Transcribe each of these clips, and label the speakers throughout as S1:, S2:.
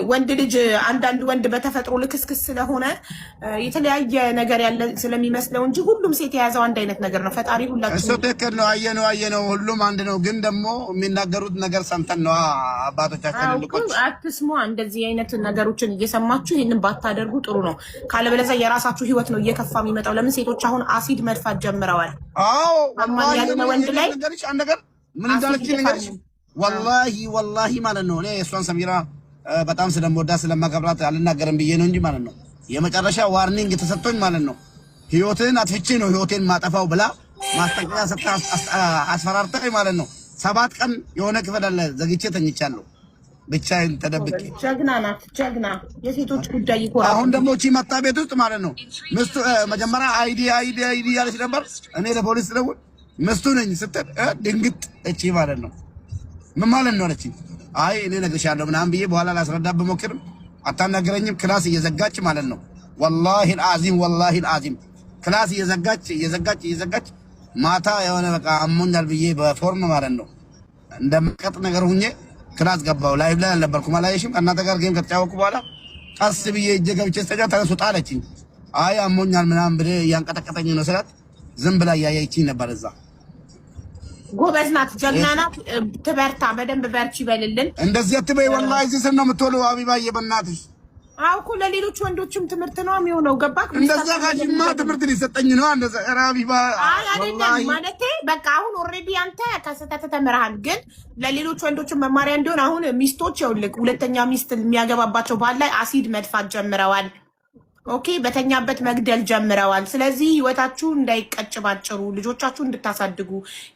S1: ወንድ ልጅ አንዳንድ ወንድ በተፈጥሮ ልክስክስ ስለሆነ የተለያየ ነገር ያለ ስለሚመስለው እንጂ ሁሉም ሴት የያዘው አንድ አይነት ነገር ነው። ፈጣሪ ሁላችሁ
S2: እሱ ትክክል ነው። አየነው ሁሉም አንድ ነው። ግን ደግሞ የሚናገሩት ነገር ሰምተን ነው አባቶቻችን ልቆች
S1: አትስሙ። እንደዚህ አይነት ነገሮችን እየሰማችሁ ይሄንን ባታደርጉ ጥሩ ነው። ካለበለዚያ የራሳችሁ ህይወት ነው እየከፋ የሚመጣው። ለምን ሴቶች አሁን አሲድ መድፋት ጀምረዋል።
S2: አዎ
S1: ወንድ ላይ
S2: አንድ ነገር ምን እንዳለች ነገርሽ ወላሂ ማለት ነው። እኔ እሷን ሰሚራ በጣም ስለምወዳ ስለማከብራት አልናገርም ብዬ ነው እንጂ ማለት ነው የመጨረሻ ዋርኒንግ ተሰጥቶኝ ማለት ነው ህይወትን አጥፍቼ ነው ህይወቴን ማጠፋው ብላ ማስጠንቀቂያ ሰጥታ አስፈራርተኝ ማለት ነው። 7 ቀን የሆነ ክፍል አለ ዘግቼ ተኝቻለሁ ብቻዬን ተደብቄ።
S1: ጀግና ናት ጀግና። የሴቶች ጉዳይ ይቆራል።
S2: አሁን ደግሞ እቺ መጣ ቤት ውስጥ ማለት ነው ምስቱ መጀመሪያ አይዲ ያለች ነበር። እኔ ለፖሊስ ደውል ምስቱ ነኝ ስትል ድንግጥ እቺ ማለት ነው ምን ማለት ነው አለችኝ። አይ እኔ ነግሬሻለሁ ምናምን ብዬ በኋላ ላስረዳ ብሞክርም አታናገረኝም። ክላስ እየዘጋች ማለት ነው ወላሂ አልዓዚም ክላስ እየዘጋች ማታ የሆነ በቃ አሞኛል ብዬ በፎርም ማለት ነው እንደምቀጥ ነገር ሁኜ ክላስ ገባው። ላይቭ ላይ አልነበርኩም አላየሽም? ከእናንተ ጋር ጌም ከተጫወኩ በኋላ ቀስ ብዬ እጄ ገብቼ ስተኛ ተነሱ ጣለችኝ። አይ አሞኛል ምናምን ብዬ እያንቀጠቀጠኝ ነው ስላት ዝም ብላ እያየችኝ ነበር እዛ።
S1: ጎበዝ ናት ጀግና ናት። ትበርታ በደንብ በርቺ ይበልልን።
S2: እንደዚህ አትበይ ወላሂ እዚህ ስን ነው የምትውለው ሀቢባዬ በእናትሽ።
S1: አዎ እኮ ለሌሎች ወንዶችም ትምህርት ነው የሚሆነው። ገባክ?
S2: እንደዛ ካጂማ ትምህርት ሊሰጠኝ ነው እንደዛ ሀቢባ።
S1: አይ አይደለም ማለቴ በቃ አሁን ኦልሬዲ አንተ ከስተት ተምረሃል፣ ግን ለሌሎች ወንዶችም መማሪያ እንዲሆን አሁን ሚስቶች ይኸውልህ ሁለተኛ ሚስት የሚያገባባቸው ባል ላይ አሲድ መድፋት ጀምረዋል። ኦኬ በተኛበት መግደል ጀምረዋል። ስለዚህ ህይወታችሁ እንዳይቀጭ ባጭሩ ልጆቻችሁ እንድታሳድጉ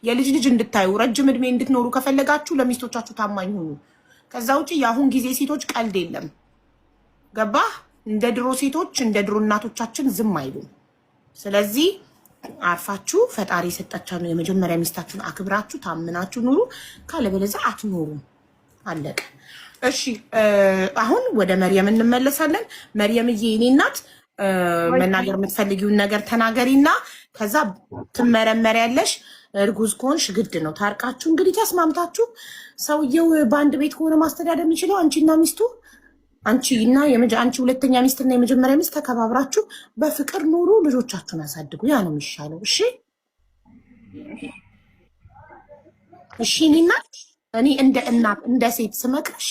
S1: የልጅ ልጅ እንድታዩ ረጅም እድሜ እንድትኖሩ ከፈለጋችሁ ለሚስቶቻችሁ ታማኝ ሁኑ። ከዛ ውጪ የአሁን ጊዜ ሴቶች ቀልድ የለም። ገባህ? እንደ ድሮ ሴቶች እንደ ድሮ እናቶቻችን ዝም አይሉም። ስለዚህ አርፋችሁ ፈጣሪ የሰጣችሁ የመጀመሪያ ሚስታችሁን አክብራችሁ ታምናችሁ ኑሩ። ካለበለዚያ አትኖሩም። አለቀ። እሺ አሁን ወደ መርየም እንመለሳለን። መርየምዬ የኔ እናት መናገር የምትፈልጊውን ነገር ተናገሪና ከዛ ትመረመሪያለሽ። እርጉዝ ከሆንሽ ግድ ነው ታርቃችሁ እንግዲህ ተስማምታችሁ። ሰውየው በአንድ ቤት ከሆነ ማስተዳደር የሚችለው አንቺና ሚስቱ፣ አንቺ ሁለተኛ ሚስትና የመጀመሪያ ሚስት ተከባብራችሁ በፍቅር ኑሩ፣ ልጆቻችሁን አሳድጉ። ያ ነው የሚሻለው። እሺ እኔ እናት እኔ እንደ እናት እንደ ሴት ስመክርሽ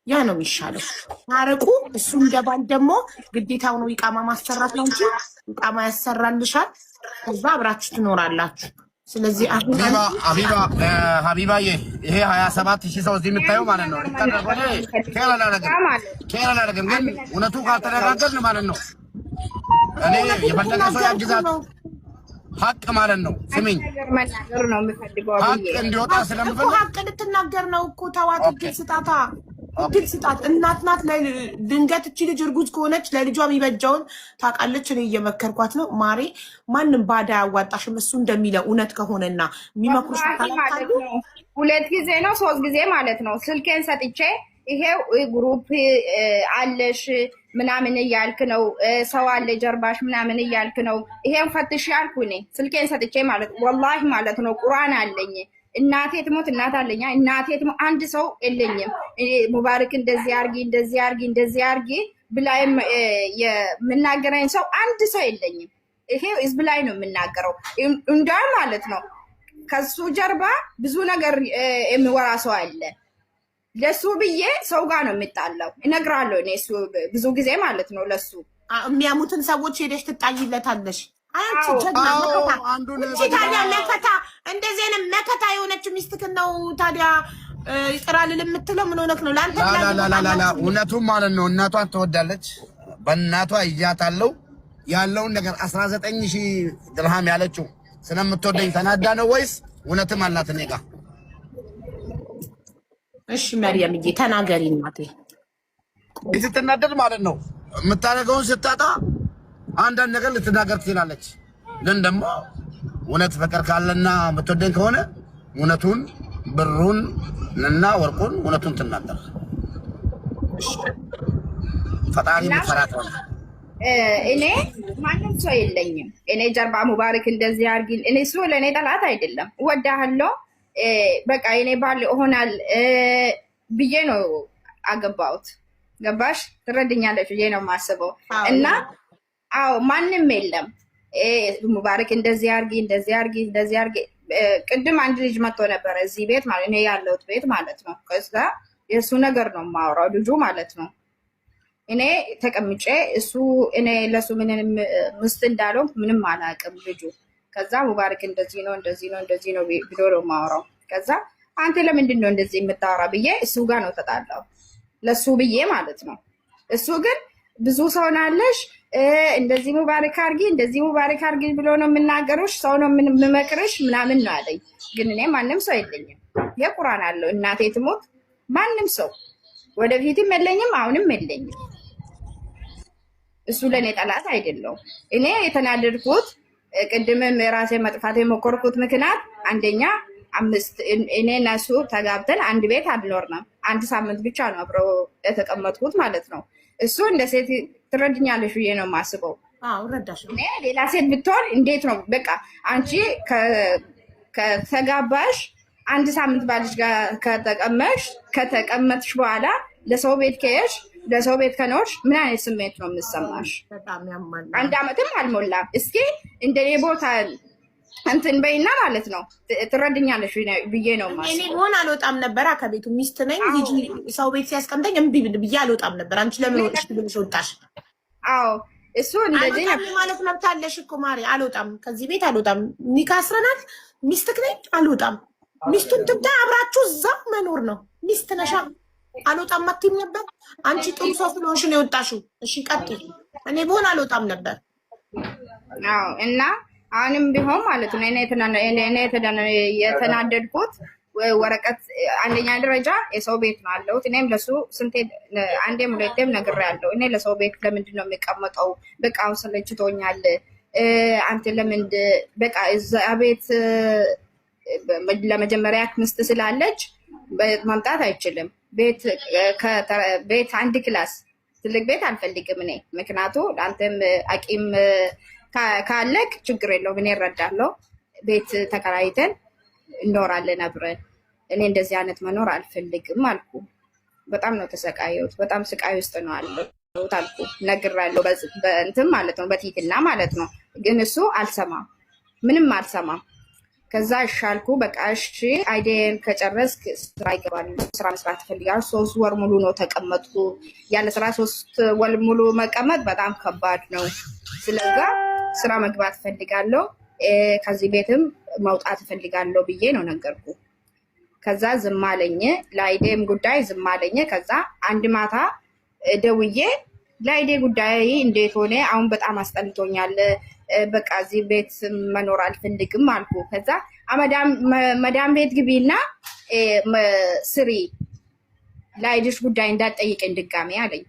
S1: ያ ነው የሚሻለው። ታረቁ። እሱ እንደባል ደግሞ ግዴታው ነው ኢቃማ ማሰራት ነው እንጂ ኢቃማ ያሰራልሻል። ከዛ አብራችሁ ትኖራላችሁ። ስለዚህ አሁን
S2: ሀቢባዬ ይሄ 27,000 ሰው እዚህ የምታየው ማለት ነው ኬረላ ነገር ግን እውነቱ ካልተነጋገርን ማለት ነው እኔ የፈለገ ሰው ያግዛት ሀቅ ማለት ነው። ስሚኝ ሀቅ እንዲወጣ ስለምፈልግ
S1: ሀቅ ልትናገር ነው እኮ ተዋት። እድል ስጣት። እናት ናት። ድንገት እቺ ልጅ እርጉዝ ከሆነች ለልጇ የሚበጃውን ታውቃለች። እኔ እየመከርኳት ነው ማሬ። ማንም ባዳ አያዋጣሽም። እሱ እንደሚለው እውነት ከሆነና የሚመክሩሽ ታላላሉ
S3: 2 ጊዜ ነው 3 ጊዜ ማለት ነው ስልኬን ሰጥቼ ይሄው ግሩፕ አለሽ ምናምን እያልክ ነው፣ ሰው አለ ጀርባሽ ምናምን እያልክ ነው፣ ይሄን ፈትሽ ያልኩ እኔ ስልኬን ሰጥቼ ማለት ወላሂ ማለት ነው። ቁርአን አለኝ እናቴ ትሞት እናት አለኛ እናቴ ትሞት አንድ ሰው የለኝም። ሙባረክ እንደዚህ አርጊ ብላይም የምናገረኝ ሰው አንድ ሰው የለኝም። ይሄ ህዝብ ላይ ነው የምናገረው እንዳል ማለት ነው። ከሱ ጀርባ ብዙ ነገር የሚወራ ሰው አለ። ለሱ ብዬ ሰው ጋር ነው የምጣለው። እነግራለሁ እኔ እሱ ብዙ ጊዜ ማለት ነው። ለሱ
S1: የሚያሙትን ሰዎች ሄደሽ ትጣይለታለሽ። አንቺ ጀግና ታዲያ መከታ እንደዚህ አይነት መከታ የሆነች ሚስትክን ነው ታዲያ ይቅራል የምትለው ምን ሆነክ ነው? ለአንተ
S2: ላላላላ እውነቱን ማለት ነው። እናቷን ትወዳለች። በእናቷ እያታለው ያለውን ነገር 19,000 ድርሃም ያለችው ስለምትወደኝ ተናዳ ነው ወይስ እውነትም አላት እኔ ጋር?
S1: እሺ መርየምዬ ተናገሪ እናቴ።
S2: ስትናደድ ማለት ነው የምታደርገውን ስታጣ አንዳንድ ነገር ልትናገር ትችላለች። ግን ደግሞ እውነት ፍቅር ካለና የምትወደኝ ከሆነ እውነቱን ብሩን እና ወርቁን እውነቱን ትናገር። ፈጣሪ ምፈራት ነው።
S3: እኔ ማንም ሰው የለኝም። እኔ ጀርባ ሙባረክ እንደዚህ አርጊል። እኔ እሱ ለእኔ ጠላት አይደለም። እወዳለሁ በቃ እኔ ባል ሆናል ብዬ ነው አገባሁት። ገባሽ? ትረድኛለች ብዬ ነው የማስበው። እና አዎ ማንም የለም ሙባረክ እንደዚህ አርጊ እንደዚህ አርጊ እንደዚህ አርጊ። ቅድም አንድ ልጅ መጥቶ ነበረ እዚህ ቤት ማለት እኔ ያለሁት ቤት ማለት ነው። ከዛ የእሱ ነገር ነው የማወራው ልጁ ማለት ነው። እኔ ተቀምጬ እሱ እኔ ለሱ ምንም ምስት እንዳለው ምንም አላውቅም ልጁ። ከዛ ሙባረክ እንደዚህ ነው እንደዚህ ነው እንደዚህ ነው ብሎ ነው የማወራው። ከዛ አንተ ለምንድን ነው እንደዚህ የምታወራ ብዬ እሱ ጋር ነው ተጣላው ለሱ ብዬ ማለት ነው። እሱ ግን ብዙ ሰው ናለሽ እንደዚህ ሙባረክ አርጊ እንደዚህ ሙባረክ አርጊ ብሎ ነው የምናገሩሽ፣ ሰው ነው የምመክርሽ ምናምን ነው አለኝ። ግን እኔ ማንም ሰው የለኝም። የቁርአን አለው እናቴ ትሞት ማንም ሰው ወደፊትም የለኝም አሁንም የለኝም። እሱ ለኔ ጠላት አይደለም። እኔ የተናደድኩት ቅድምም የራሴ መጥፋት የሞከርኩት ምክንያት አንደኛ እኔ እና እሱ ተጋብተን አንድ ቤት አልኖርንም። አንድ ሳምንት ብቻ ነው አብረው የተቀመጥኩት ማለት ነው። እሱ እንደ ሴት ትረድኛለሽ ብዬ ነው የማስበው። እኔ ሌላ ሴት ብትሆን እንዴት ነው በቃ አንቺ ከተጋባሽ አንድ ሳምንት ባልሽ ጋር ከተቀመጥሽ በኋላ ለሰው ቤት ከሄድሽ ለሰው ቤት ከኖርሽ ምን አይነት ስሜት ነው የምሰማሽ? አንድ አመትም አልሞላም። እስኪ እንደኔ ቦታ እንትን በይና ማለት ነው ትረድኛለሽ ብዬ ነው ማለት
S1: እኔ ሆን አልወጣም ነበር ከቤቱ ሚስት ነኝ ሂጂ ሰው ቤት ሲያስቀምጠኝ እምቢ ብዬ አልወጣም ነበር። አንቺ ለምን ወጥሽ ብለሽ ወጣሽ?
S3: አዎ እሱ እንደዚህ
S1: ማለት መብት አለሽ እኮ ማሪ። አልወጣም ከዚህ ቤት አልወጣም። ኒካ አስረናል። ሚስትክ ነኝ አልወጣም። ሚስቱን ትብታ አብራችሁ እዛው መኖር ነው። ሚስት ነሻ አልወጣም አትይም ነበር። አንቺ ጥሩ ሰው ስለሆንሽ ነው የወጣሽው። እሺ ቀጥይ። እኔ ብሆን አልወጣም ነበር።
S3: አዎ እና አሁንም ቢሆን ማለት ነው እኔ የተናደድኩት ወረቀት አንደኛ ደረጃ የሰው ቤት ነው አለሁት። እኔም ለሱ ስንቴ አንዴም ሁለቴም ነግሬያለሁ። እኔ ለሰው ቤት ለምንድን ነው የሚቀመጠው? በቃ ሰለችቶኛል። አንተ ለምንድ በቃ እዛ ቤት ለመጀመሪያ ሚስት ስላለች መምጣት አይችልም። ቤት አንድ ክላስ ትልቅ ቤት አልፈልግም እኔ። ምክንያቱ ለአንተም አቂም ካለክ ችግር የለውም እኔ እረዳለሁ። ቤት ተከራይተን እኖራለን አብረን። እኔ እንደዚህ አይነት መኖር አልፈልግም አልኩ። በጣም ነው ተሰቃየሁት። በጣም ስቃይ ውስጥ ነው አለሁት አልኩ። ነግሬያለሁ በእንትን ማለት ነው በቲትና ማለት ነው። ግን እሱ አልሰማም፣ ምንም አልሰማም። ከዛ እሻልኩ በቃ እሺ አይዲን ከጨረስክ ስራ ይገባል። ስራ መስራት ፈልጋል። 3 ወር ሙሉ ነው ተቀመጥኩ። ያለ ስራ 3 ወር ሙሉ መቀመጥ በጣም ከባድ ነው። ስለዛ ስራ መግባት ፈልጋለሁ፣ ከዚህ ቤትም መውጣት ፈልጋለሁ ብዬ ነው ነገርኩ። ከዛ ዝም አለኝ። ለአይዴም ጉዳይ ዝም አለኝ። ከዛ አንድ ማታ ደውዬ ለአይዴ ጉዳይ እንዴት ሆነ? አሁን በጣም አስጠልቶኛል፣ በቃ እዚህ ቤት መኖር አልፈልግም አልኩ። ከዛ መዳም ቤት ግቢና ስሪ፣ ለአይድሽ ጉዳይ እንዳትጠይቀኝ ድጋሜ አለኝ።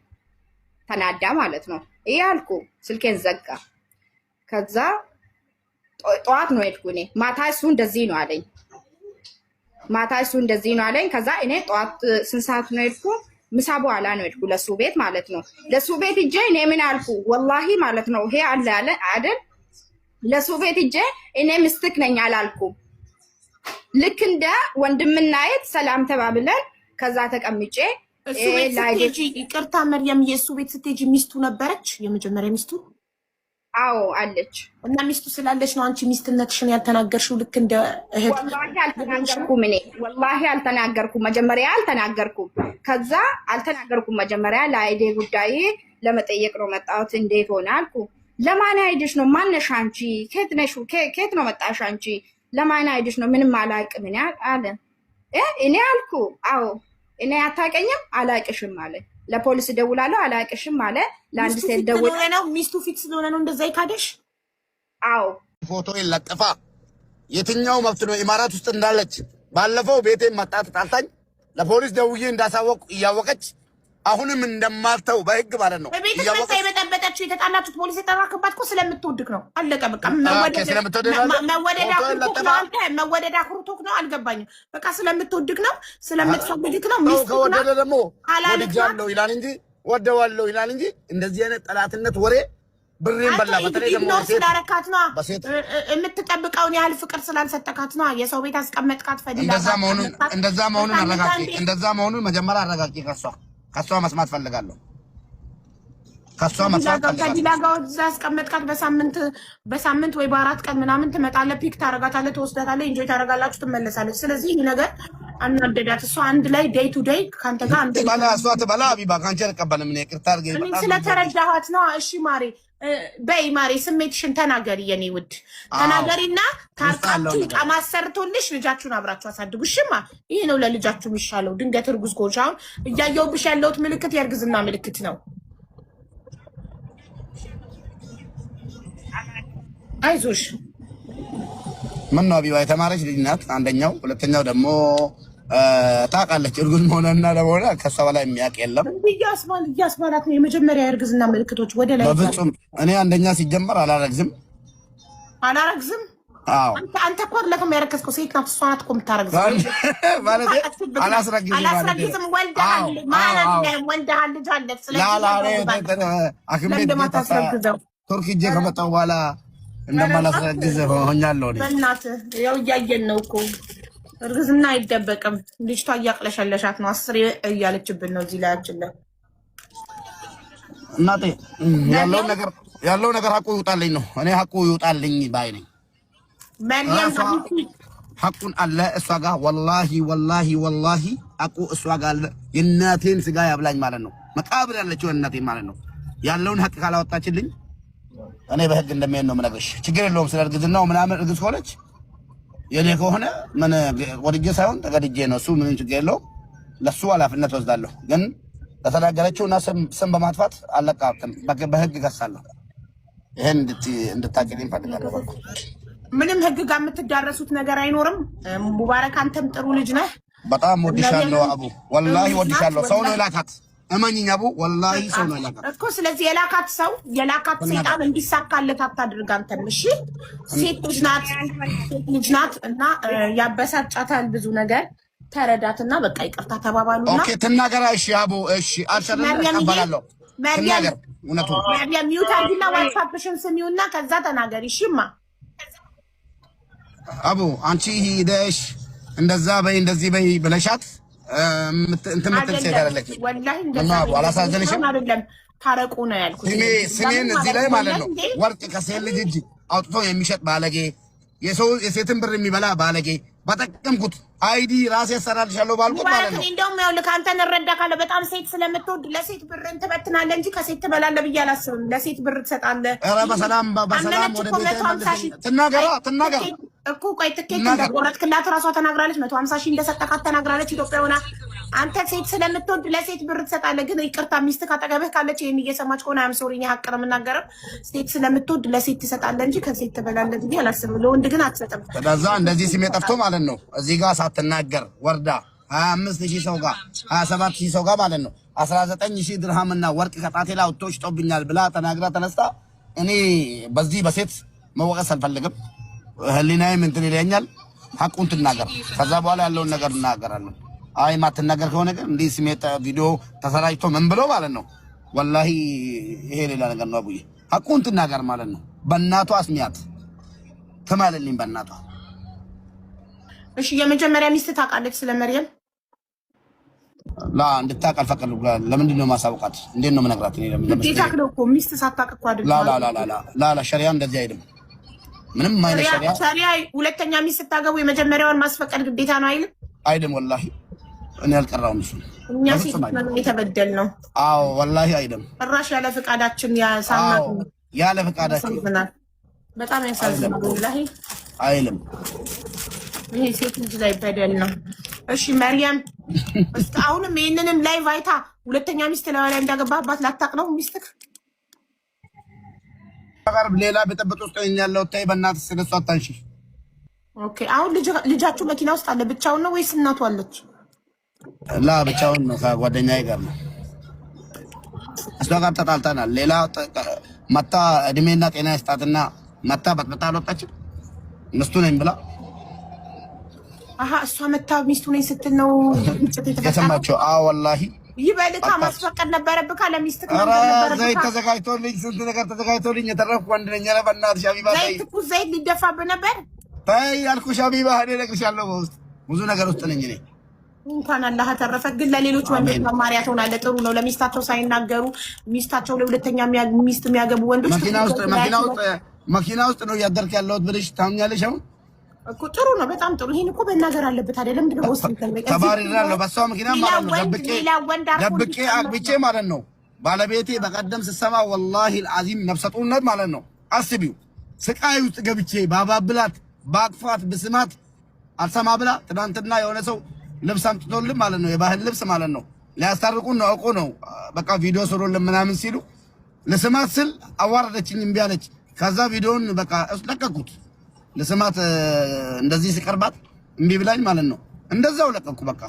S3: ተናዳ ማለት ነው። ይሄ አልኩ። ስልኬን ዘጋ። ከዛ ጠዋት ነው ሄድኩ እኔ። ማታ እሱ እንደዚህ ነው አለኝ። ከዛ እኔ ጠዋት ስንት ሰዓት ነው ሄድኩ? ምሳ በኋላ ነው ሄድኩ ለሱ ቤት ማለት ነው። ለሱ ቤት እጄ እኔ ምን አልኩ ወላሂ ማለት ነው ይሄ አለ አይደል? ለሱ ቤት እጄ እኔ ምስትክ ነኝ አላልኩም። ልክ እንደ ወንድምና እህት ሰላም ተባብለን ከዛ ተቀምጬ
S1: እሱ ቤት ስትሄጂ ይቅርታ መርያም፣ የእሱ ቤት ስትሄጂ ሚስቱ ነበረች? የመጀመሪያ ሚስቱ?
S3: አዎ አለች።
S1: እና ሚስቱ ስላለች ነው አንቺ ሚስትነትሽን ያልተናገርሽው? ልክ እንደ እህት።
S3: ወላሂ አልተናገርኩም እኔ ወላሂ አልተናገርኩም። መጀመሪያ አልተናገርኩም። ከዛ አልተናገርኩም። መጀመሪያ ለአይዴ ጉዳይ ለመጠየቅ ነው መጣሁት። እንዴት ሆነ አልኩ። ለማን አይድሽ ነው? ማነሽ አንቺ? ከየት ነው መጣሽ አንቺ? ለማን አይድሽ ነው? ምንም አላውቅም እኔ አለ። እኔ አልኩ አዎ እኔ አታውቀኝም አላውቅሽም አለ። ለፖሊስ ደውላለሁ አላውቅሽም አለ። ለአንድ ሴት ደውል
S1: ነው ሚስቱ ፊት ስለሆነ ነው እንደዛ ይካደሽ?
S3: አዎ
S2: ፎቶ ይለጠፋ። የትኛው መብት ነው ኢማራት ውስጥ እንዳለች ባለፈው ቤቴ መጣት ጣልታኝ ለፖሊስ ደውዬ እንዳሳወቅ እያወቀች አሁንም እንደማልተው በህግ ማለት ነው
S1: እያወቀች የበጠበጠችው የተጣላችሁት ፖሊስ የጠራክባት እኮ ስለምትወድቅ ነው። አለቀ በቃ። መወደድ አኩርቶክ ነው አልገባኝም። በቃ ስለምትወድቅ ነው ስለምትፈልግክ ነው። ሚስቱ
S2: ከወደደ ደግሞ ወድጃለሁ ይላል እንጂ ወደዋለሁ ይላል እንጂ እንደዚህ አይነት ጠላትነት ወሬ ብሬን በላ። በተለይ ደግሞ
S1: ስላረካት ነው የምትጠብቀውን ያህል ፍቅር ስላልሰጠካት ነው የሰው ቤት አስቀመጥካት። ፈዲላ
S2: እንደዛ መሆኑን አረጋግጪ። እንደዛ መሆኑን መጀመሪያ አረጋግጪ ከሷ ከሷ መስማት ፈልጋለሁ። ከሷ መስማት ፈልጋለሁ።
S1: ከዲላ ጋር እዛ አስቀመጥካት በሳምንት ወይ በ4 ቀን ምናምን ትመጣለህ፣ ፒክ ታረጋታለህ፣ ትወስዳታለህ፣ ኢንጆይ ታረጋላችሁ፣ ትመለሳለች። ስለዚህ ይሄ ነገር አናደዳት። እሷ አንድ ላይ ዴይ ቱ ዴይ ካንተ ጋር አንተ
S2: ባላ እሷ ትበላ ሀቢባ ካንቺ አልቀበልም እኔ ይቅርታ አድርገኝ።
S1: በጣም ስለተረዳኋት ነው። እሺ ማሬ በይ ማሬ፣ ስሜትሽን ተናገሪ የኔ ውድ ተናገሪና ታርቃችሁ ቃማ ሰርቶልሽ ልጃችሁን አብራችሁ አሳድጉ። እሺማ ይሄ ነው ለልጃችሁ የሚሻለው። ድንገት እርጉዝ ከሆንሽ አሁን እያየሁብሽ ያለሁት ምልክት የእርግዝና ምልክት ነው። አይዞሽ።
S2: ምን ነው ሀቢባ የተማረች ልጅ ናት አንደኛው፣ ሁለተኛው ደግሞ ታውቃለች እርጉዝ መሆንና ለሆነ ከሷ በላይ የሚያውቅ የለም።
S1: እያስባላት ነው የመጀመሪያ የእርግዝና ምልክቶች ወደ ላይ።
S2: በፍጹም እኔ አንደኛ ሲጀመር አላረግዝም። አዎ
S1: አንተ እኮ ለከም ያረከስከው ሴት ናት። እሷ ናት እኮ የምታረግዘው
S2: ማለት
S1: አላስረግዝም። ወልደሃል ልጅ አለ። ስለዚህ
S2: ቱርክ ሂጄ ከመጣሁ በኋላ እንደማላስረግዝ ሆኛለሁ።
S1: በእናትህ ያው እያየን ነው እኮ እርግዝና አይደበቅም። ልጅቷ እያቅለሸለሻት ነው። 10 እያለችብን ነው እዚህ ላያችን ላይ።
S2: እናቴ ያለው ነገር ሀቁ ይውጣልኝ ነው። እኔ ሀቁ ይውጣልኝ ባይ ነኝ። ሀቁን አለ እሷ ጋር ወላሂ ሀቁ እሷ ጋር አለ። የእናቴን ስጋ ያብላኝ ማለት ነው። መቃብር ያለችው እናቴ ማለት ነው። ያለውን ሀቅ ካላወጣችልኝ እኔ በህግ እንደሚሄድ ነው የምነግርሽ። ችግር የለውም ስለ እርግዝናው ምናምን። እርግዝ ከሆነች የኔ ከሆነ ምን ወድጄ ሳይሆን ተገድጄ ነው። እሱ ምንም ችግር የለውም። ለሱ ኃላፊነት ወስዳለሁ። ግን ለተናገረችውና ስም በማጥፋት አለቃትም በህግ እከሳለሁ። ይሄን እንድታቂልኝ ፈልጋለሁ።
S1: ምንም ህግ ጋር የምትዳረሱት ነገር አይኖርም። ሙባረክ አንተም ጥሩ ልጅ ነህ።
S2: በጣም ወድሻለሁ አቡ፣ ወላሂ ወድሻለሁ። ሰው ነው የላካት እመኝኝ አቡ፣ ወላሂ ሰው ነው የላካት
S1: እኮ። ስለዚህ የላካት ሰይጣን እንዲሳካለት አታድርግ አንተም። እሺ ሴት ልጅ ናት እና ያበሳጫታል ብዙ ነገር። ተረዳትና በቃ ይቅርታ ተባባሉና
S2: ኦኬ ትናገራ። እሺ አቡ፣ እሺ አልሸረም ተቀበላለሁ። ትናገር እውነቱ
S1: መርያም ሚውት አድርጊና ዋትስአፕሽን ስሚውና ከዛ ተናገሪ። እሺማ
S2: አቡ አንቺ ሂደሽ እንደዛ በይ እንደዚህ በይ ብለሻት እንትን ምትል ሴት አይደለች።
S1: ወላሂ እንደዛ
S2: አላሳዘንሽም?
S1: አይደለም ታረቁ ነው ያልኩት።
S2: ስሜን እዚህ ላይ ማለት ነው ወርቅ ከሴት ልጅ እጅ አውጥቶ የሚሸጥ ባለጌ፣ የሴትን ብር የሚበላ ባለጌ በጠቀምኩት አይዲ ራሴ ያሰራልሻለሁ ባልኩት ማለት ነው።
S1: እንደውም ያው ልክ አንተን እረዳካለሁ። በጣም ሴት ስለምትወድ ለሴት ብር ትበትናለህ እንጂ ከሴት ትበላለህ ብዬ አላስብም። ለሴት ብር ትሰጣለህ።
S2: ኧረ በሰላም ወደ ቤት ትናገራ
S1: እኮ ቆይ ትኬት እንደቆረጥክላት ራሷ ተናግራለች። 150 ሺህ እንደሰጠካት ተናግራለች። ኢትዮጵያ ሆና አንተ ሴት ስለምትወድ ለሴት ብር ትሰጣለህ። ግን ይቅርታ ሚስትህ ካጠገብህ ካለች ይሄን እየሰማች ከሆነ አም ሶሪ ሀቅ ነው የምናገረው። ሴት ስለምትወድ ለሴት ትሰጣለህ እንጂ ከሴት ትበላለህ ብዬ አላስብም። ለወንድ ግን አትሰጥም።
S2: ከዛ እንደዚህ ስሜ ጠፍቶ ማለት ነው እዚህ ጋር ሳትናገር ወርዳ 25000 ሰው ጋር 27000 ሰው ጋር ማለት ነው 19000 ድርሃምና ወርቅ ከጣቴ ላይ አውጥቶ ሽጦብኛል ብላ ተናግራ ተነስታ እኔ በዚህ በሴት መወቀስ አልፈልግም። ህሊናዬም እንትን ይለኛል። ሀቁን ትናገር። ከዛ በኋላ ያለውን ነገር እናገራለን። አይ ማትናገር ከሆነ ግን እንዲህ ስሜት ቪዲዮ ተሰራጭቶ ምን ብሎ ማለት ነው ወላሂ ይሄ ሌላ ነገር ነው። አቡዬ ሀቁን ትናገር ማለት ነው። በእናቷ አስሚያት ትማልልኝ በእናቷ።
S1: እሺ የመጀመሪያ ሚስት ታውቃለች ስለ መርየም?
S2: ላ እንድታውቅ አልፈቀድኩም። ለምንድን ነው ማሳውቃት? እንዴት ነው የምነግራት? እኔ
S1: ለምን እኮ ሚስት ሳታውቅ እኮ አይደለም።
S2: ላ ሸሪያ እንደዚህ አይደለም። ምንም አይነት
S1: ሸሪያ ሁለተኛ ሚስት ስታገቡ የመጀመሪያውን ማስፈቀድ ግዴታ ነው አይልም?
S2: አይደለም ወላሂ እኔ አልቀራውም። እሱ
S1: እኛ ሴት ነው የተበደልነው።
S2: አዎ ወላሂ አይደለም።
S1: ጭራሽ ያለ ፍቃዳችን ያሳማት
S2: ያለ ፍቃዳችን
S1: በጣም ያሳዝናል ወላሂ
S2: አይልም።
S1: ይሄ ሴት ልጅ ላይ በደል ነው። እሺ መርየም አሁንም ይሄንንም ላይቭ አይታ ሁለተኛ ሚስት ላይ እንዳገባባት ላታቅ ነው ሚስትክ
S2: ጋር ሌላ በጠበጥ ውስጥ ያለው ታይ በእናትህ ስለሷ አታንሺ።
S1: ኦኬ አሁን ልጃችሁ መኪና ውስጥ አለ። ብቻውን ነው ወይስ እናቱ አለች?
S2: ላ ብቻውን ነው፣ ከጓደኛዬ ጋር ነው። እሷ ጋር ተጣልተናል። ሌላ መታ እድሜና ጤና ይስጣትና መታ በጥብጣ አልወጣችም። ሚስቱ ነኝ ብላ
S1: እሷ መታ ሚስቱ ነኝ ስትል ነው
S2: የሰማችው። ወላሂ
S1: ይበልታ ማስፈቀድ ነበረብህ። ለሚስትህ
S2: ዘይት ተዘጋጅቶልኝ ስንት ነገር ተዘጋጅቶልኝ የተረፍኩ ወንድ ነኝ። ኧረ በእናትሽ ሀቢባ
S1: ዘይት ሊደፋብህ ነበር።
S2: ተይ ያልኩሽ ሀቢባ፣ እኔ እነግርሻለሁ። በውስጥ ብዙ ነገር ውስጥ ነኝ እኔ።
S1: እንኳን አላህ ተረፈ። ግን ለሌሎች ወንዶች መማሪያ ትሆናለህ። ጥሩ ነው። ለሚስታቸው ሳይናገሩ ሚስታቸው ለሁለተኛ ሚስት የሚያገቡ ወንዶች
S2: መኪና ውስጥ ነው እያደርክ ያለሁት ብለሽ ታምኛለሽ? አሁን
S1: እኮ ጥሩ ነው። በጣም ጥሩ። ይሄን እኮ መናገር አለበት አይደለም? ምንድን ነው ወስን
S2: ተባሪራለሁ። በሷ መኪና ማለት ነው ደብቄ አግብቼ ማለት ነው። ባለቤቴ በቀደም ስሰማ ወላሂ አልዓዚም ነፍሰ ጡርነት ማለት ነው። አስቢው ስቃይ ውስጥ ገብቼ ባባብላት ባቅፋት ብስማት አልሰማ ብላ ትናንትና የሆነ ሰው ልብስ አምጥቶልን ማለት ነው፣ የባህል ልብስ ማለት ነው። ሊያስታርቁን ነው አውቆ ነው በቃ ቪዲዮ ስሩልን ምናምን ሲሉ ለስማት ስል አዋረደችኝ፣ እምቢ አለች። ከዛ ቪዲዮን በቃ ለቀኩት። ለስማት እንደዚህ ሲቀርባት እምቢ ብላኝ ማለት ነው። እንደዛው ለቀኩ። በቃ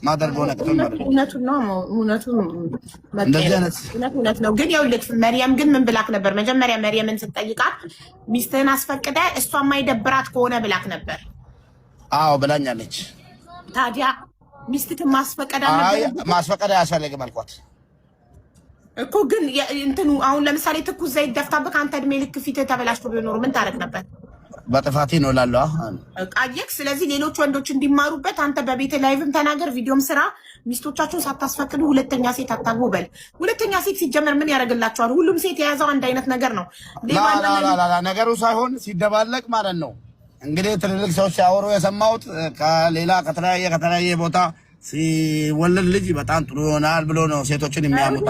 S2: ማደርገው ነገር ማለት ነው።
S1: እውነቱን ነው። እውነት ነው። ግን ይኸውልህ መርየም ግን ምን ብላክ ነበር መጀመሪያ? መርየምን ስትጠይቃት ሚስትህን አስፈቅደ እሷ የማይደብራት ከሆነ ብላክ ነበር።
S2: አዎ ብላኛለች።
S1: ታዲያ ሚስትህን ማስፈቀድ አለበት?
S2: ማስፈቀድ አያስፈልግም አልኳት
S1: እኮ። ግን እንትኑ አሁን ለምሳሌ ትኩስ ዘይት ደፍታብህ አንተ እድሜ ልክ ፊትህ ተበላሽቶ ቢኖር ምን ታረግ ነበር?
S2: በጥፋቴ ነው እላለሁ።
S1: አየክ። ስለዚህ ሌሎች ወንዶች እንዲማሩበት አንተ በቤት ላይቭም ተናገር፣ ቪዲዮም ስራ። ሚስቶቻችሁን ሳታስፈቅዱ ሁለተኛ ሴት አታግቡ በል። ሁለተኛ ሴት ሲጀመር ምን ያደርግላቸዋል? ሁሉም ሴት የያዘው አንድ አይነት ነገር ነው።
S2: ነገሩ ሳይሆን ሲደባለቅ ማለት ነው። እንግዲህ ትልልቅ ሰዎች ሲያወሩ የሰማሁት ከሌላ ከተለያየ ቦታ ሲወለድ ልጅ በጣም ጥሩ ይሆናል ብሎ ነው ሴቶችን የሚያሙት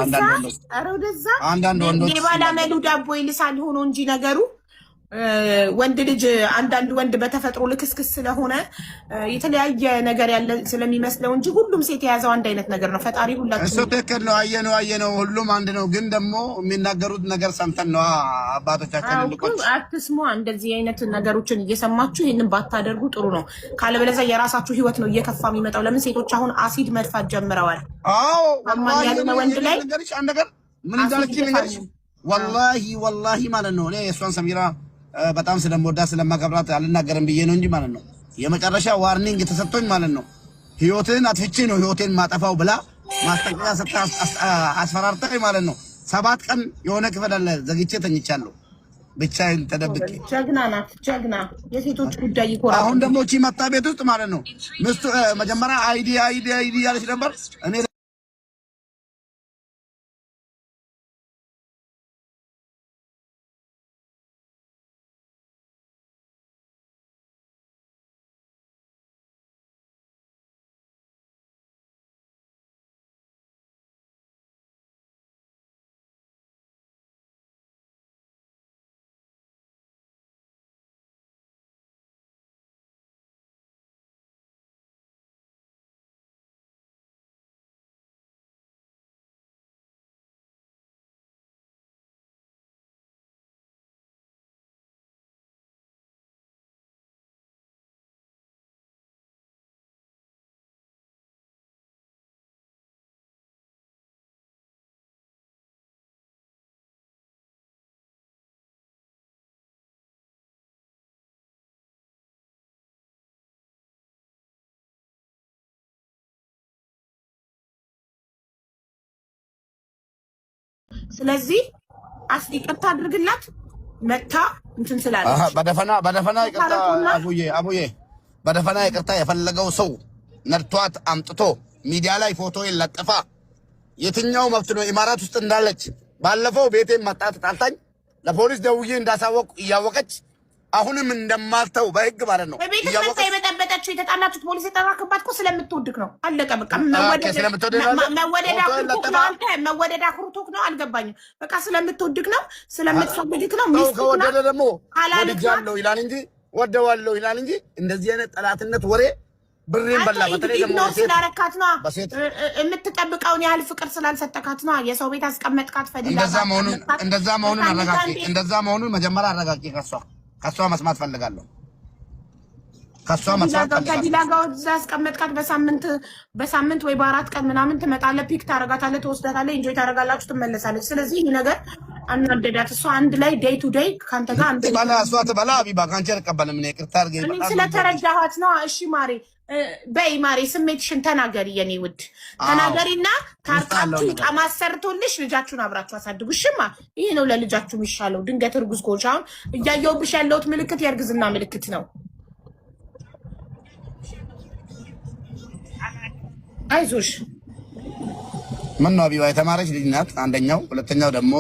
S2: አንዳንድ ወንዶች።
S1: የባላመሉ ዳቦ ይልሳል ሆኖ እንጂ ነገሩ ወንድ ልጅ አንዳንድ ወንድ በተፈጥሮ ልክስክስ ስለሆነ የተለያየ ነገር ያለ ስለሚመስለው እንጂ ሁሉም ሴት የያዘው አንድ አይነት ነገር ነው። ፈጣሪ ሁላችን
S2: እሱ ትክክል ነው። አየነው ሁሉም አንድ ነው። ግን ደግሞ የሚናገሩት ነገር ሰምተን ነው። አባቶቻችን ልቆች
S1: አትስሙ። እንደዚህ አይነት ነገሮችን እየሰማችሁ ይህንን ባታደርጉ ጥሩ ነው። ካለበለዚያ የራሳችሁ ህይወት ነው እየከፋ የሚመጣው። ለምን ሴቶች አሁን አሲድ መድፋት ጀምረዋል።
S2: አዎ
S1: ወንድ ላይ
S2: አንድ ነገር ምን እንዳለች ልንገርሽ። ወላሂ ማለት ነው እኔ የእሷን ሰሚራ በጣም ስለምወዳት ስለማከብራት አልናገርም ብዬ ነው እንጂ ማለት ነው። የመጨረሻ ዋርኒንግ ተሰጥቶኝ ማለት ነው ህይወትን አጥፍቼ ነው ህይወቴን ማጠፋው ብላ ማስጠንቀቂያ ሰጥታ አስፈራርተኝ ማለት ነው። 7 ቀን የሆነ ክፍል አለ ዘግቼ ተኝቻለሁ ብቻዬን ተደብቄ።
S1: ጀግና ናት ጀግና። የሴቶች ጉዳይ ይኮራል።
S2: አሁን ደግሞ እቺ መጣ ቤት ውስጥ ማለት ነው ምስቱ መጀመሪያ አይዲ ያለች ነበር። እኔ
S1: ስለዚህ ይቅርታ አድርግላት መታ እንትን ስላለች
S2: በደፈና ይቅርታ አቡዬ በደፈና ይቅርታ የፈለገው ሰው ነርቷት አምጥቶ ሚዲያ ላይ ፎቶ ይለጠፋ የትኛው መብት ነው? ኢማራት ውስጥ እንዳለች ባለፈው ቤቴን መጣት ጣልታኝ ለፖሊስ ደውዬ እንዳሳወቅ እያወቀች አሁንም እንደማልተው በህግ ማለት ነው።
S1: በቤት ውስጥ የበጠበጠችው የተጣላችሁት ፖሊስ የጠራክባት እኮ ስለምትወድቅ ነው። አለቀ በቃ። መወደድ አኩርቶክ ነው። አልገባኝም። በቃ ስለምትወድቅ ነው፣ ስለምትፈልግክ ነው።
S2: ከወደደ ደግሞ ወድጃለሁ ይላል እንጂ ወደዋለሁ ይላል እንጂ እንደዚህ አይነት ጠላትነት ወሬ ብሬን በላ። በተለይ ደግሞ
S1: ስላረካት ነው የምትጠብቀውን ያህል ፍቅር ስላልሰጠካት ነው። የሰው ቤት አስቀመጥካት ፈዲላ።
S2: እንደዛ መሆኑን መጀመሪያ አረጋቂ። ከሷ መስማት ፈልጋለሁ።
S1: ከዲላ ጋር እዛ አስቀመጥካት። በሳምንት ወይ በ4 ቀን ምናምን ትመጣለህ፣ ፒክ ታረጋታለህ፣ ትወስዳታለህ፣ ኢንጆይ ታረጋላችሁ፣ ትመለሳለች። ስለዚህ ይህ ነገር አናደዳት። እሷ አንድ ላይ ዴይ ቱ ዴይ ካንተ ጋር አንተ
S2: ባላ እሷ ትበላ ቢባ ካንቺ አልቀበልም። እኔ ይቅርታ አድርገኝ።
S1: በጣም ስለተረዳኋት ነው። እሺ ማሬ በይ ማሬ፣ ስሜትሽን ተናገሪ የኔ ውድ ተናገሪና ታርቃችሁ ማሰርቶልሽ ልጃችሁን አብራችሁ አሳድጉ። እሺማ ይሄ ነው ለልጃችሁ የሚሻለው። ድንገት እርጉዝ ከሆንሽ አሁን እያየሁብሽ ያለሁት ምልክት የእርግዝና ምልክት ነው። አይዞሽ።
S2: ምን ነው ቢባ የተማረች ልጅ ናት። አንደኛው፣ ሁለተኛው ደግሞ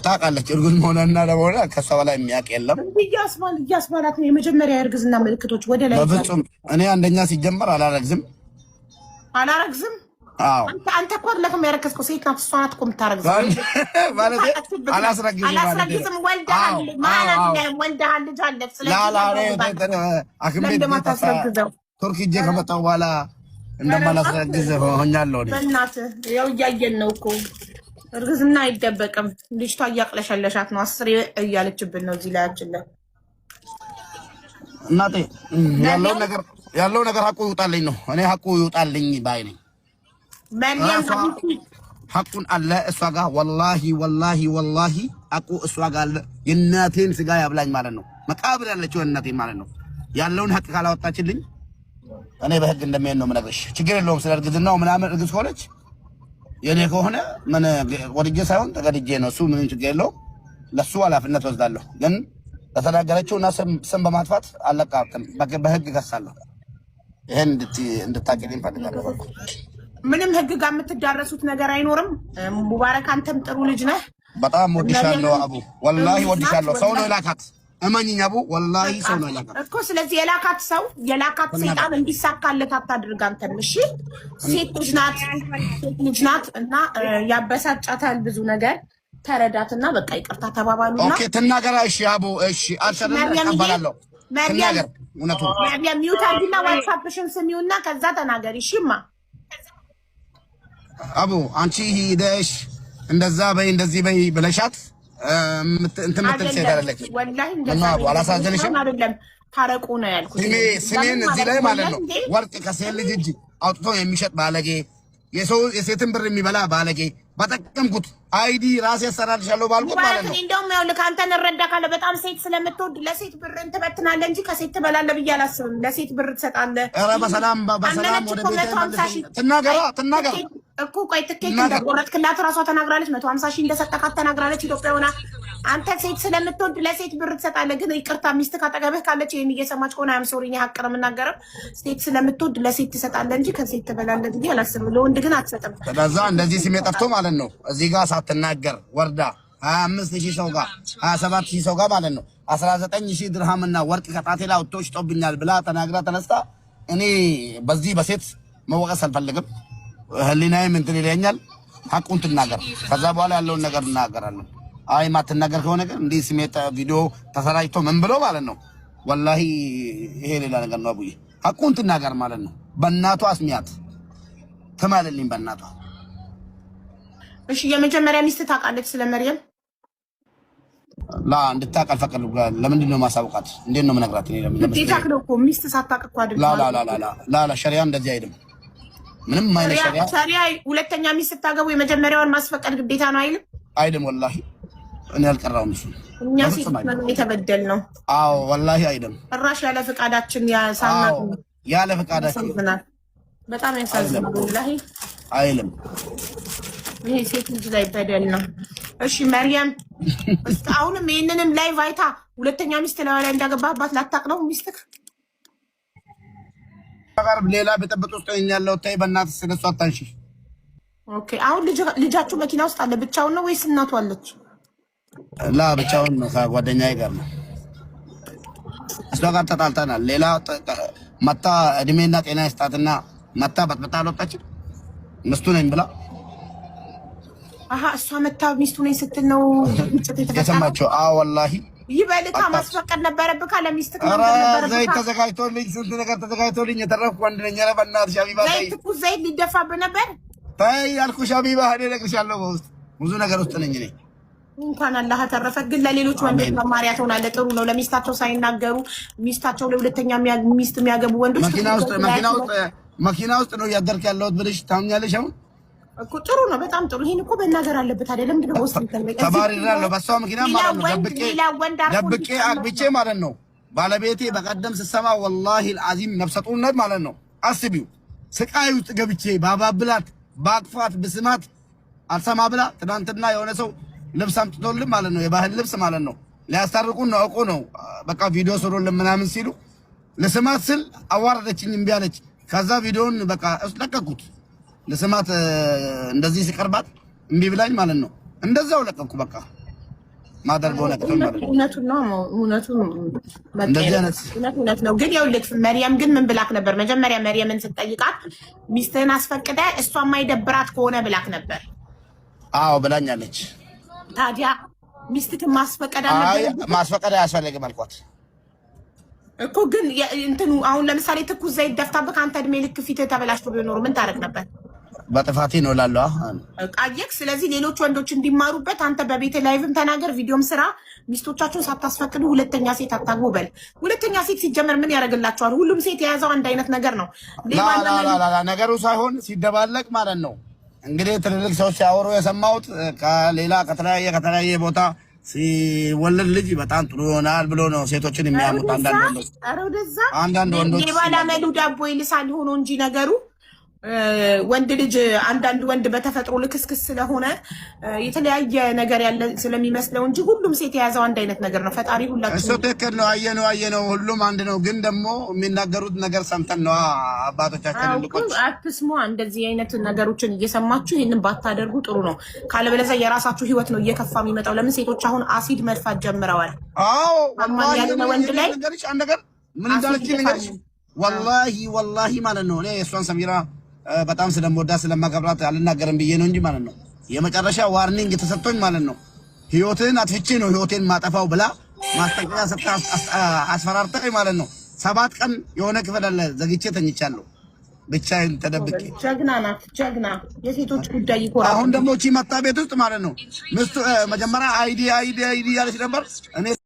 S2: ታውቃለች እርጉዝ መሆንና ለሆነ ከሷ በላይ የሚያውቅ የለም።
S1: እያስባላት ነው የመጀመሪያ እርግዝና ምልክቶች ወደ ላይ።
S2: በፍጹም እኔ አንደኛ ሲጀመር አላረግዝም። አዎ
S1: አንተ እኮ ለከም ያረከስከው ሴት ናት። እሷ ናት እኮ የምታረግዘው
S2: ማለት አላስረግዝም
S1: ወልደሃል ልጅ አለ። ስለዚህ
S2: አክም ቤት ቱርክ ሂጄ ከመጣሁ በኋላ እንደማላስረግዝ ሆኛለሁ።
S1: በእናትህ ያው እያየን ነው እኮ እርግዝና አይደበቅም። ልጅቷ እያቅለሸለሻት ነው። 10 እያለችብን ነው እዚህ ላያችን ላይ
S2: እናቴ ያለው ነገር ሀቁ ይውጣልኝ ነው። እኔ ሀቁ ይውጣልኝ ባይ ነኝ። ሀቁን አለ እሷ ጋር ወላሂ ሀቁ እሷ ጋር አለ። የእናቴን ስጋ ያብላኝ ማለት ነው። መቃብር ያለችው እናቴን ማለት ነው። ያለውን ሀቅ ካላወጣችልኝ እኔ በህግ እንደሚሄድ ነው የምነግርሽ። ችግር የለውም ስለ እርግዝናው ምናምን። እርግዝ ከሆነች የኔ ከሆነ ምን ወድጄ ሳይሆን ተገድጄ ነው። እሱ ምንም ችግር የለውም። ለሱ ኃላፊነት ወስዳለሁ። ግን ለተናገረችውና ስም በማጥፋት አለቃትም በህግ ከሳለሁ። ይሄን እንድታቀልኝ ፈልጋለሁ።
S1: ምንም ህግ ጋር የምትዳረሱት ነገር አይኖርም። ሙባረክ አንተም ጥሩ ልጅ ነህ።
S2: በጣም ወድሻለሁ አቡ፣ ወላሂ ወድሻለሁ። ሰው ነው የላካት፣ እመኝኝ አቡ፣ ወላሂ ሰው ነው የላካት
S1: እኮ። ስለዚህ የላካት ሰይጣን እንዲሳካለት አታድርግ አንተም። እሺ ሴት ልጅ ናት እና ያበሳጫታል ብዙ ነገር። ተረዳትና በቃ ይቅርታ ተባባሉና
S2: ኦኬ ትናገራ። እሺ አቡ፣ እሺ አልሰለም ተቀበላለሁ። ትናገር እውነቱ
S1: ሚውት አድርጊና ዋትስአፕሽን ስሚውና ከዛ ተናገሪ። እሺማ
S2: አቡ አንቺ ሂደሽ እንደዛ በይ እንደዚህ በይ ብለሻት እንትን ምትል ሴት አይደለች።
S1: ወላሂ እንደዛ
S2: አቡ አላሳዘንሽም?
S1: አይደለም ታረቁ ነው ያልኩት።
S2: ስሜን እዚህ ላይ ማለት ነው ወርቅ ከሴት ልጅ እጅ አውጥቶ የሚሸጥ ባለጌ፣ የሴትን ብር የሚበላ ባለጌ በጠቀምኩት አይዲ ራሴ ያሰራልሻለሁ ባልኩት ማለት ነው።
S1: እንደውም ያው ልክ አንተን እረዳ ካለ በጣም ሴት ስለምትወድ ለሴት ብር ትበትናለህ እንጂ ከሴት ትበላለህ ብዬ አላስብም። ለሴት ብር ትሰጣለህ።
S2: ኧረ በሰላም ወደ ቤት ትናገር
S1: እኮ ቆይ ትኬት እንደቆረጥክላት እራሷ ተናግራለች። 150 ሺህ እንደሰጠካት ተናግራለች። ኢትዮጵያ ሆና አንተ ሴት ስለምትወድ ለሴት ብር ትሰጣለህ። ግን ይቅርታ ሚስት ካጠገብህ ካለች ይሄን እየሰማች ከሆነ አም ሶሪ ሀቅ ነው የምናገረው። ሴት ስለምትወድ ለሴት ትሰጣለህ እንጂ ከሴት ትበላለህ ብዬ አላስብም። ለወንድ ግን አትሰጥም።
S2: ከዛ እንደዚህ ስሜ ጠፍቶ ማለት ነው እዚህ ጋር ሳትናገር ወርዳ 25000 ሰው ጋር 27000 ሰው ጋር ማለት ነው 19000 ድርሃምና ወርቅ ከጣቴ ላይ አውጥቶ ሽጦብኛል ብላ ተናግራ ተነስታ እኔ በዚህ በሴት መወቀስ አልፈልግም። ህሊናዬም እንትን ይለኛል። ሀቁን ትናገር። ከዛ በኋላ ያለውን ነገር እናገራለን። አይ ማትናገር ከሆነ ግን እንዲህ ስሜት ቪዲዮ ተሰራጭቶ ምን ብሎ ማለት ነው ወላሂ ይሄ ሌላ ነገር ነው። አቡዬ ሀቁን ትናገር ማለት ነው። በእናቷ አስሚያት ተማለልኝ በእናቷ።
S1: እሺ የመጀመሪያ ሚስት ታውቃለች ስለ መርየም?
S2: ላ እንድታውቅ አልፈቀድኩም። ለምንድን ነው ማሳውቃት? እንዴት ነው የምነግራት? እኔ ለምን
S1: ነው እኮ ሚስት ሳታውቅ እኮ አይደለም።
S2: ላ ሸሪያ እንደዚህ አይደለም። ምንም አይነት
S1: ሸሪያ ሁለተኛ ሚስት ስታገቡ የመጀመሪያውን ማስፈቀድ ግዴታ ነው አይልም?
S2: አይደለም ወላሂ እኔ አልቀራውም። እሱ
S1: እኛ ሴት ነው የተበደል ነው።
S2: አዎ ወላሂ አይደለም።
S1: ጭራሽ ያለ ፍቃዳችን
S2: ያለ ፍቃዳችን
S1: በጣም ያሳዝናል ወላሂ
S2: አይልም።
S1: ይሄ ሴት ልጅ ላይ በደል ነው። እሺ መርየም አሁንም ይሄንንም ላይቭ አይታ ሁለተኛ ሚስት ላይ እንዳገባባት ላታቅ ነው ሚስትክ
S2: ጋር ሌላ በጥብጥ ውስጥ ያለው ታይ በእናትህ ስለሷ አታንሺ።
S1: ኦኬ አሁን ልጃችሁ መኪና ውስጥ አለ። ብቻውን ነው ወይስ እናቱ አለች?
S2: ላ ብቻውን ነው፣ ከጓደኛዬ ጋር ነው። እሷ ጋር ተጣልተናል። ሌላ መታ እድሜና ጤና ይስጣትና መታ በጥብጣ አልወጣችም። ሚስቱ ነኝ ብላ
S1: እሷ መታ ሚስቱ ነኝ ስትል ነው
S2: የሰማቸው። አዎ ወላሂ
S1: ይበልካ ማስፈቀድ ነበረብህ። ካለሚስትክ
S2: ነው ነበረብህ። ዘይት ተዘጋጅቶልኝ ስንት ነገር ተዘጋጅቶልኝ የተረፍኩ ወንድ ነኝ። ኧረ በእናትሽ ሀቢባ
S1: ዘይት ሊደፋብህ ነበር።
S2: ተይ ያልኩሽ ሀቢባ፣ እኔ እነግርሻለሁ በውስጥ ብዙ ነገር ውስጥ ነኝ እኔ።
S1: እንኳን አላህ ተረፈ። ግን ለሌሎች ወንዶች መማሪያ ትሆናለህ። ጥሩ ነው ለሚስታቸው ሳይናገሩ ሚስታቸው ለሁለተኛ ሚስት የሚያገቡ ወንዶች
S2: መኪና ውስጥ ነው እያደርክ ያለሁት ብለሽ ታምኛለሽ? አሁን
S1: እኮ ጥሩ ነው፣ በጣም ጥሩ። ይሄን እኮ በእናገር አለበት አይደለም? ምንድን ነው ወስድ
S2: ተባሪራለሁ። በሷ ምክንያት ማለት ነው ደብቄ አግብቼ ማለት ነው። ባለቤቴ በቀደም ስሰማ ወላሂ አልዓዚም ነፍሰ ጡርነት ማለት ነው። አስቢው ስቃይ ውስጥ ገብቼ ባባብላት ባቅፋት ብስማት አልሰማ ብላ ትናንትና የሆነ ሰው ልብስ አምጥቶልን ማለት ነው፣ የባህል ልብስ ማለት ነው። ሊያስታርቁን ነው አውቆ ነው በቃ ቪዲዮ ስሩልን ምናምን ሲሉ ለስማት ስል አዋረደችኝ፣ እምቢ አለች። ከዛ ቪዲዮን በቃ ለቀኩት ለስማት እንደዚህ ሲቀርባት እምቢ ብላኝ ማለት ነው። እንደዛው ለቀኩ በቃ ማደርገው ነገር ማለት ነው።
S1: እውነት ነው። ግን ይኸውልህ መርየም ግን ምን ብላክ ነበር? መጀመሪያ መርየምን ስትጠይቃት ሚስትህን አስፈቅደ እሷ የማይደብራት ከሆነ ብላክ ነበር።
S2: አዎ ብላኛለች።
S1: ታዲያ ሚስትህን ማስፈቀድ
S2: ማስፈቀድ አያስፈልግም አልኳት
S1: እኮ። ግን እንትኑ አሁን ለምሳሌ ትኩስ ዘይት ደፍታብህ አንተ እድሜ ልክ ፊትህ ተበላሽቶ ቢኖር ምን ታደርግ ነበር?
S2: በጥፋቴ ነው ላለው
S1: ቃየክ። ስለዚህ ሌሎች ወንዶች እንዲማሩበት አንተ በቤት ላይቭም ተናገር፣ ቪዲዮም ስራ። ሚስቶቻችሁን ሳታስፈቅዱ ሁለተኛ ሴት አታግቡ በል። ሁለተኛ ሴት ሲጀመር ምን ያደርግላቸዋል? ሁሉም ሴት የያዘው አንድ አይነት ነገር ነው።
S2: ነገሩ ሳይሆን ሲደባለቅ ማለት ነው። እንግዲህ ትልልቅ ሰዎች ሲያወሩ የሰማሁት ከሌላ ከተለያየ ቦታ ሲወለድ ልጅ በጣም ጥሩ ይሆናል ብሎ ነው ሴቶችን የሚያሙት አንዳንድ ወንዶች።
S1: የባላመሉ ዳቦ ይልሳል ሆኖ እንጂ ነገሩ ወንድ ልጅ አንዳንድ ወንድ በተፈጥሮ ልክስክስ ስለሆነ የተለያየ ነገር ያለ ስለሚመስለው እንጂ ሁሉም ሴት የያዘው አንድ አይነት ነገር ነው። ፈጣሪ ሁላችሁ
S2: እሱ ትክክል ነው። አየነው ሁሉም አንድ ነው። ግን ደግሞ የሚናገሩት ነገር ሰምተን ነው አባቶቻችን ልቆች
S1: አትስሙ። እንደዚህ አይነት ነገሮችን እየሰማችሁ ይህንን ባታደርጉ ጥሩ ነው። ካለበለዚያ የራሳችሁ ህይወት ነው እየከፋ የሚመጣው። ለምን ሴቶች አሁን አሲድ መድፋት ጀምረዋል።
S2: አዎ
S1: ያለ ወንድ ላይ
S2: አንድ ነገር ምን እንዳለች ነገርሽ ወላሂ ማለት ነው። እኔ የእሷን ሰሚራ በጣም ስለምወዳት ስለማከብራት አልናገርም ብዬ ነው እንጂ ማለት ነው። የመጨረሻ ዋርኒንግ ተሰጥቶኝ ማለት ነው። ህይወትን አጥፍቼ ነው ህይወቴን ማጠፋው ብላ ማስጠንቀቂያ ሰጥታ አስፈራርተኝ ማለት ነው። 7 ቀን የሆነ ክፍል አለ ዘግቼ ተኝቻለሁ ብቻዬን ተደብቄ።
S1: ጀግና ናት ጀግና። የሴቶች ጉዳይ ይኮራል።
S2: አሁን ደግሞ እቺ መጣ ቤት ውስጥ ማለት ነው። ምስቱ መጀመሪያ አይዲ ያለች ነበር እኔ